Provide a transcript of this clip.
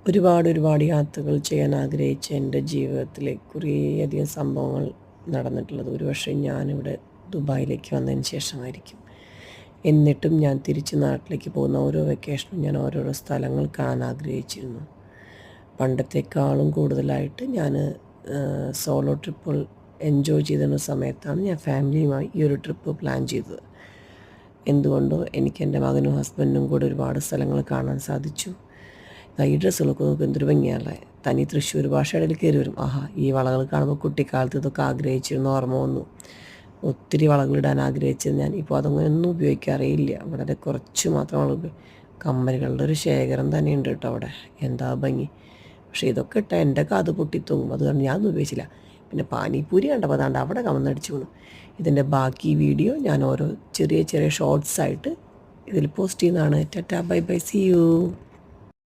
ഒരുപാട് യാത്രകൾ ചെയ്യാൻ ആഗ്രഹിച്ച എൻ്റെ ജീവിതത്തിൽ കുറേയധികം സംഭവങ്ങൾ നടന്നിട്ടുള്ളത് ഒരുപക്ഷെ ഞാനിവിടെ ദുബായിലേക്ക് വന്നതിന് ശേഷമായിരിക്കും. എന്നിട്ടും ഞാൻ തിരിച്ച് നാട്ടിലേക്ക് പോകുന്ന ഓരോ വെക്കേഷനും ഞാൻ ഓരോരോ സ്ഥലങ്ങൾ കാണാൻ ആഗ്രഹിച്ചിരുന്നു. പണ്ടത്തെക്കാളും കൂടുതലായിട്ട് ഞാൻ സോളോ ട്രിപ്പുകൾ എൻജോയ് ചെയ്തിരുന്ന സമയത്താണ് ഞാൻ ഫാമിലിയുമായി ഈ ഒരു ട്രിപ്പ് പ്ലാൻ ചെയ്തത്. എന്തുകൊണ്ടോ എനിക്ക് എൻ്റെ മകനും ഹസ്ബൻഡിനും കൂടെ ഒരുപാട് സ്ഥലങ്ങൾ കാണാൻ സാധിച്ചു. ഈ ഡ്രസ്സുകളൊക്കെ നോക്കും എന്തൊരു ഭംഗിയാണല്ലേ. തനി തൃശ്ശൂർ ഭാഷയിൽ കയറി വരും. ആഹാ, ഈ വളകൾ കാണുമ്പോൾ കുട്ടിക്കാലത്ത് ഇതൊക്കെ ആഗ്രഹിച്ചിരുന്ന ഓർമ്മ വന്നു. ഒത്തിരി വളകളിടാൻ ആഗ്രഹിച്ചത് ഞാൻ ഇപ്പോൾ അതൊന്നും ഉപയോഗിക്കാറേയില്ല. വളരെ കുറച്ച് മാത്രം വളകൾ കമ്മലുകളുടെ ഒരു ശേഖരം തന്നെയുണ്ട് കേട്ടോ അവിടെ. എന്താ ഭംഗി. പക്ഷേ ഇതൊക്കെ ഇട്ടാൽ എൻ്റെ കാത് പൊട്ടിത്തൂങ്ങും. അതുകൊണ്ട് ഞാനൊന്നും ഉപയോഗിച്ചില്ല. പിന്നെ പാനിപ്പൂരി കണ്ടപ്പോൾ അതാണ്ട് അവിടെ കമന്നടിച്ചു വീണു. ഇതിൻ്റെ ബാക്കി വീഡിയോ ഞാൻ ഓരോ ചെറിയ ഷോർട്സായിട്ട് ഇതിൽ പോസ്റ്റ് ചെയ്യുന്നതാണ്. Tata, bye bye, see U.